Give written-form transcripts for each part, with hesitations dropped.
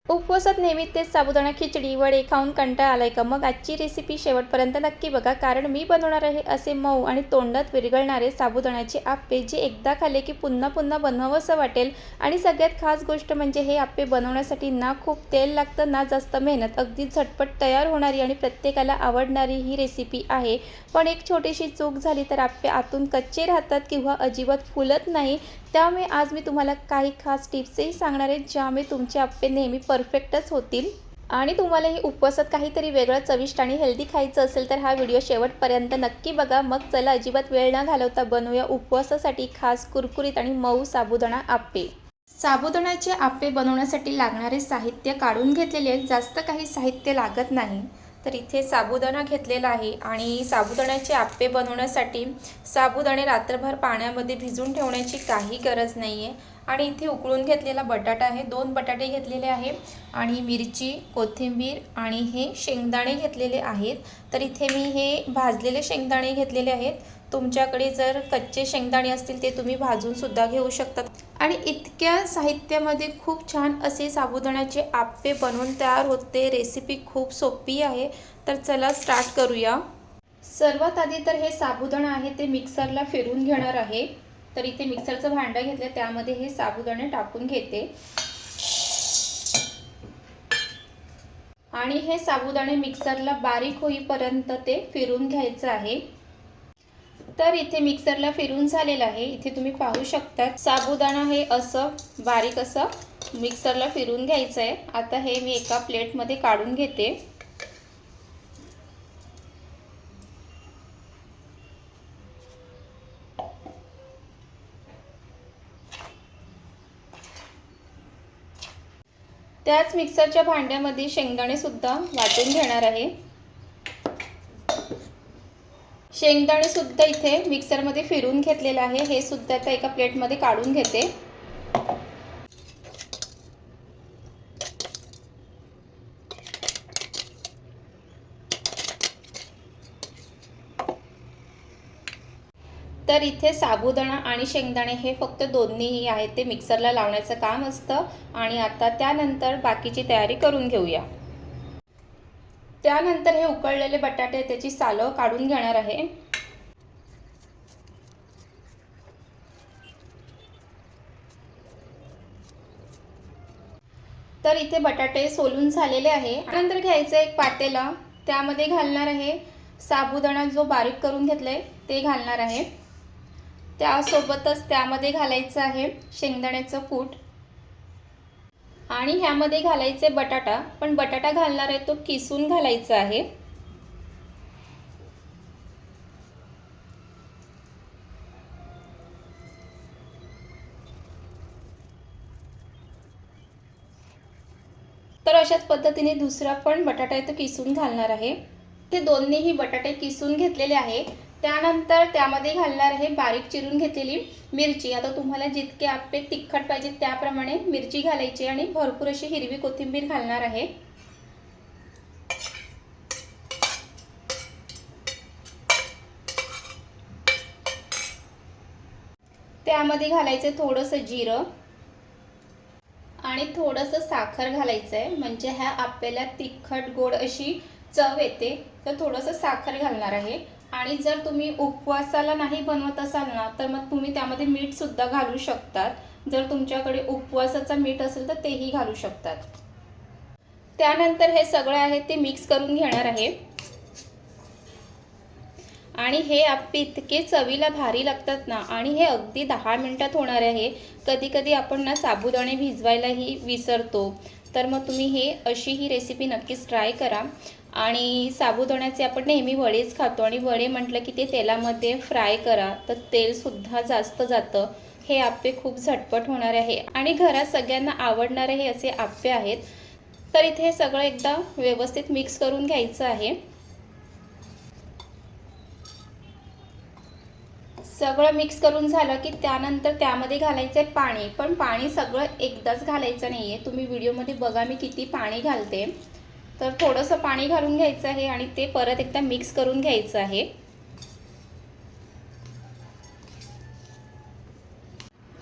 उपवासात नेहमी तेच साबुदाणा खिचडी वडे खाऊन कंटाळा आलाय का? मग आजची रेसिपी शेवटपर्यंत नक्की बघा, कारण मी बनवणार आहे असे मऊ आणि तोंडात विरघळणारे साबुदाण्याचे आप्पे, जे एकदा खाल्ले की पुन्हा पुन्हा बनवावंसं वाटेल. आणि सगळ्यात खास गोष्ट म्हणजे हे आप्पे बनवण्यासाठी ना खूप तेल लागतं ना जास्त मेहनत, अगदी झटपट तयार होणारी आणि प्रत्येकाला आवडणारी ही रेसिपी आहे. पण एक छोटीशी चूक झाली तर आप्पे आतून कच्चे राहतात किंवा अजिबात फुलत नाही. त्यामुळे आज मी तुम्हाला काही खास टिप्सही सांगणार आहे, ज्यामुळे तुमचे आप्पे नेहमी परफेक्टच होतील. आणि तुम्हालाही उपवासात काहीतरी वेगळं चविष्ट आणि हेल्दी खायचं असेल तर हा व्हिडिओ शेवटपर्यंत नक्की बघा. मग चला अजिबात वेळ न घालवता बनवूया उपवासासाठी खास कुरकुरीत आणि मऊ साबुदाणा आप्पे. साबुदाण्याचे आप्पे बनवण्यासाठी लागणारे साहित्य काढून घेतलेले आहे. जास्त काही साहित्य लागत नाही. तर इथे साबुदाणा घेतलेला आहे आणि साबुदाण्याचे आप्पे बनवण्यासाठी साबुदाणे रात्रभर पाण्यामध्ये भिजून ठेवण्याची काही गरज नाही आहे. आणि इथे उकळून घेतलेला बटाटा आहे, 2 बटाटे घेतलेले आहे आणि मिरची, कोथिंबीर आणि हे शेंगदाणे घेतलेले आहेत. तर इथे मी हे भाजलेले शेंगदाणे घेतलेले आहेत. तुमच्याकडे जर कच्चे शेंगदाणे असतील ते तुम्ही भाजून सुद्धा घेऊ शकतात. आणि इतक्या साहित्यामध्ये खूप छान असे साबुदाण्याचे आप्पे बनवून तयार होते. रेसिपी खूप सोपी आहे. तर चला स्टार्ट करूया. सर्वात आधी तर हे साबुदाणा आहे ते मिक्सरला फिरवून घेणार आहे. तर इथे मिक्सरचं भांडं घेतलं, त्यामध्ये हे साबुदाणे टाकून घेते आणि हे साबुदाणे मिक्सरला बारीक होईपर्यंत ते फिरून घ्यायचं आहे. तर इथे मिक्सरला फिरून झालेलं आहे. इथे तुम्ही पाहू शकता साबुदाणा हे असं बारीक असं मिक्सरला फिरून घ्यायचं आहे. आता हे मी एका प्लेटमध्ये काढून घेते. त्याच मिक्सरच्या भांड्यामध्ये शेंगदाणे सुद्धा वाटून घेणार आहे. शेंगदाणे सुद्धा इथे मिक्सरमध्ये फिरून घेतलेलं आहे. हे सुद्धा आता एका प्लेटमध्ये काढून घेते. तर इथे साबुदाणा आणि शेंगदाणे हे फक्त दोन्हीही आहेत ते मिक्सरला लावण्याचं काम असतं. आणि आता त्यानंतर बाकीची तयारी करून घेऊया. त्यानंतर हे उकळलेले बटाटे त्याची सालं काढून घेणार आहे. तर इथे बटाटे सोलून झालेले आहे. त्यानंतर घ्यायचं एक पातेला, त्यामध्ये घालणार आहे साबुदाणा जो बारीक करून घेतलाय ते घालणार आहे. त्यासोबतच त्यामध्ये घालायचं आहे शेंगदाण्याचं कूट आणि ह्यामध्ये घालायचे बटाटा, पण बटाटा घालणार आहे तो किसून घालायचा आहे. तर अशाच पद्धतीने दुसरा पण बटाटा आहे तो किसून घालणार आहे. ते दोन्हीही बटाटे किसून घेतलेले आहे. त्यानंतर त्यामध्ये घालणार आहे बारीक चिरून घेतलेली मिरची. आता तुम्हाला जितके आप्पे तिखट पाहिजे त्याप्रमाणे मिरची घालायची आणि भरपूर अशी हिरवी कोथिंबीर घालणार आहे. त्यामध्ये घालायचं थोडंसं जिरं आणि थोडंसं साखर घालायचं आहे, म्हणजे ह्या आप्याला तिखट गोड अशी चव येते. तर थोडंसं साखर घालणार आहे. आणि जर तुम्ही उपवासाला नाही बनवत असाल ना तर मग तुम्ही त्यामध्ये मीठ सुद्धा घालू शकतात. जर तुमच्याकडे उपवासाचं मीठ असेल तर तेही घालू शकतात. त्यानंतर हे सगळं आहे ते मिक्स करून घेणार आहे. आणि हे आप्पे इतके चवीला भारी लागतात ना, आणि हे अगदी 10 मिनिटात होणार आहे. कधी कधी आपण ना साबुदाणे भिजवायलाही विसरतो. तर मग तुम्ही हे अशी ही रेसिपी नक्कीच ट्राय करा. आणि साबुदाण्याचे आपण नेहमी वडेच खातो आणि वडे म्हटलं की ते तेलामध्ये फ्राय करा तर तेलसुद्धा जास्त जातं. हे आप्पे खूप झटपट होणार आहे आणि घरात सगळ्यांना आवडणारे हे असे आप्पे आहेत. तर इथे हे सगळं एकदा व्यवस्थित मिक्स करून घ्यायचं आहे. सगळं मिक्स करून झालं की त्यानंतर त्यामध्ये घालायचं आहे पाणी. पण पाणी सगळं एकदाच घालायचं नाही आहे. तुम्ही व्हिडिओमध्ये बघा मी किती पाणी घालते. तर थोडंसं पाणी घालून घ्यायचं आहे आणि ते परत एकदा मिक्स करून घ्यायचं आहे.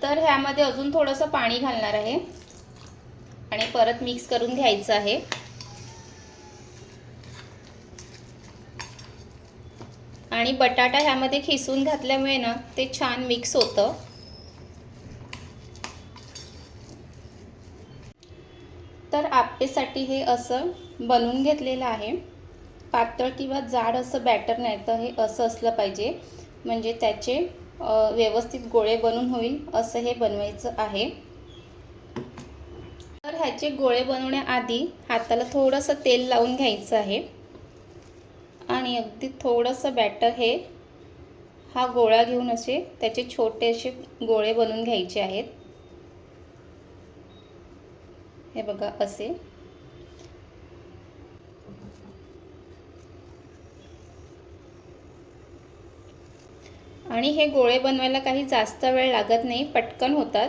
तर ह्यामध्ये अजून थोडंसं पाणी घालणार आहे आणि परत मिक्स करून घ्यायचं आहे। आणि बटाटा ह्यामध्ये खिसून घातल्यामुळे ना ते छान मिक्स होतं। तर आप्पेसाठी हे असं बनवून घेतलेलं आहे। पातळ किंवा जाड असं बॅटर नाही, तर हे असं असलं पाहिजे, म्हणजे त्याचे व्यवस्थित गोळे बनून होईल असं हे बनवायचं आहे। तर ह्याचे गोळे बनवण्याआधी हाताला थोडंसं तेल लावून घ्यायचं आहे आणि अगदी थोडंसं बॅटर हा गोळा घेऊन असे त्याचे छोटे असे गोळे बनवून घ्यायचे आहेत। हे बघा असे। आणि हे गोळे बनवायला काही जास्त वेळ लागत नाही, पटकन होतात।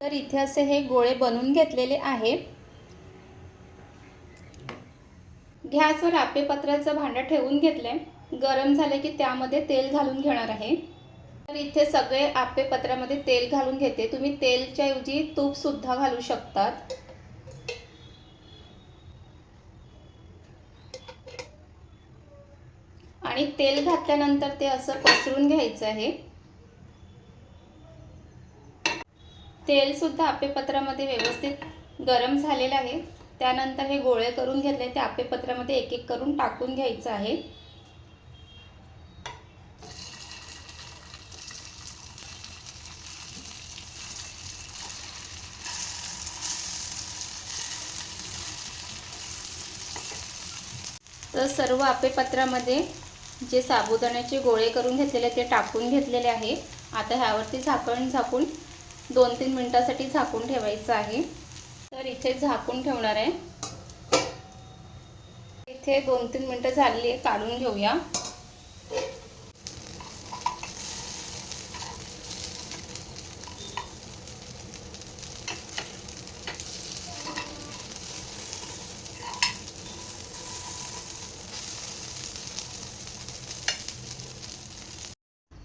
तर इथे असे हे गोळे बनवून घेतलेले आहे। गॅसवर आप्पेपात्राचं भांडं ठेवून घेतले, गरम झाले की त्यामध्ये तेल घालून घेणार आहे। तर इथे सगळे आप्पेपात्रामध्ये तेल घालून घेते। तुम्ही तेलच्या ऐवजी तूप सुद्धा घालू शकतात। आणि तेल घातल्यानंतर ते असं पसरून घ्यायचं आहे। तेल सुद्धा आप्पेपात्रामध्ये व्यवस्थित गरम झालेलं आहे। त्यानंतर हे गोळे करून घेतले ते आप्पेपात्रामध्ये एक एक करून टाकून घ्यायचं आहे। तर सर्व आप्पेपात्रामध्ये जे साबुदाण्याचे गोळे करून घेतलेले ते टाकून घेतलेले आहे। आता ह्यावरती झाकून 2-3 मिनिटांसाठी झाकून ठेवायचं आहे। तर इथे झाकून ठेवणार आहे। इथे 2-3 मिनिटं झाली आहे, काढून घेऊया।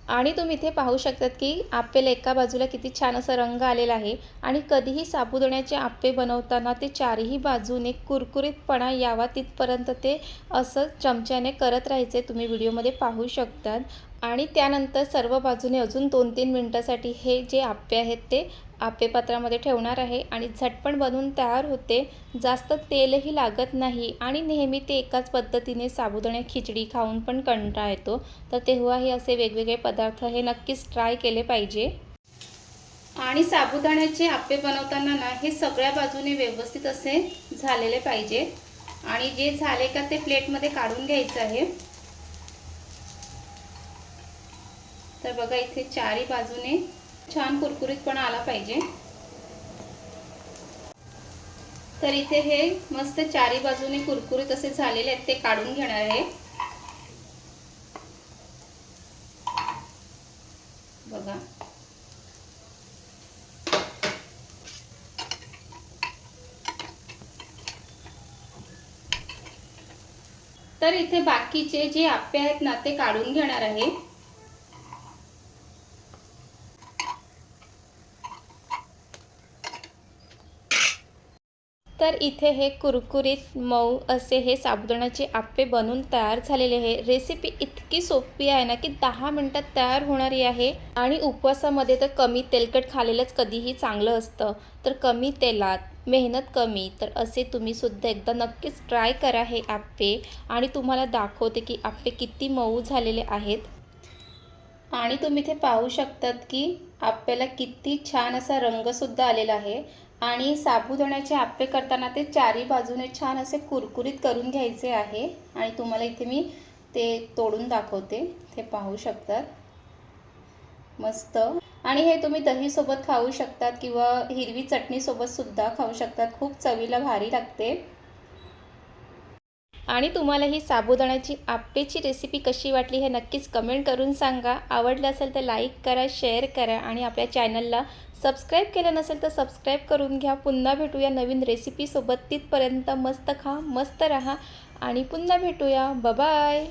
आणि तुम्ही इथे पाहू शकतात की आप्पेला एका बाजूला किती छान असा रंग आलेला आहे। आणि कधीही साबुदाण्याचे आप्पे बनवताना ते चारही बाजूने कुरकुरीतपणा यावा तिथपर्यंत ते असं चमच्याने करत राहायचे, तुम्ही व्हिडिओमध्ये पाहू शकतात। आणि त्यानंतर सर्व बाजूने अजून 2-3 मिनिटांसाठी हे जे आप्पे आहेत ते आप्पेपात्रामध्ये ठेवणार आहे आणि झटपट बनवून तयार होते। जास्त तेलही लागत नाही आणि नेहमी ते एकाच पद्धतीने साबुदाणा खिचडी खाऊन पण कंटाळा येतो। तर तेव्हा हे असे वेगवेगळे पदार्थ हे नक्कीच ट्राय केले पाहिजे। आणि साबुदाण्याचे आप्पे बनवताना ना हे सगळ्या बाजूने व्यवस्थित असे झालेले पाहिजे। आणि जे झाले का ते प्लेटमध्ये काढून घ्यायचं आहे। तर बघा इथे चारही बाजूने छान कुरकुरीतपणा आला पाहिजे। तर इथे हे मस्त चारही बाजूने कुरकुरीत असे झालेले आहेत, ते काढून घेणार आहे। बघा तर इथे बाकीचे जे आप्पे आहेत ना ते काढून घेणार आहे। तर इथे हे कुरकुरीत मऊ असे हे साबुदाण्याचे आप्पे बनून तयार झालेले आहे। रेसिपी इतकी सोपी आहे ना की 10 मिनिटात तयार होणारी आहे। आणि उपवासामध्ये तर कमी तेलकट खाल्लेलंच कधीही चांगलं असतं। तर कमी तेलात मेहनत कमी, तर असे तुम्ही सुद्धा एकदा नक्कीच ट्राय करा हे आप्पे। आणि तुम्हाला दाखवते की आप्पे किती मऊ झालेले आहेत। आणि तुम्ही इथे पाहू शकतात की आप्प्याला किती छान असा रंगसुद्धा आलेला आहे। आणि साबुदाण्याचे आप्पे करताना ते चारही बाजूने छान असे कुरकुरीत करून घ्यायचे आहे। आणि तुम्हाला इथे मी ते तोडून दाखवते, ते पाहू शकतात मस्त। आणि हे तुम्ही दहीसोबत खाऊ शकतात किंवा हिरवी चटणीसोबत सुद्धा खाऊ शकतात, खूप चवीला भारी लागते। आणि तुम्हाला ही साबुदाण्याची आप्पेची रेसिपी कशी वाटली हे नक्कीच कमेंट करून सांगा। आवडलं असेल तर लाईक करा, शेअर करा आणि आपल्या चॅनलला सबस्क्राईब केलं नसेल तर सबस्क्राईब करून घ्या। पुन्हा भेटूया नवीन रेसिपीसोबत, तिथपर्यंत मस्त खा, मस्त रहा आणि पुन्हा भेटूया. बाय.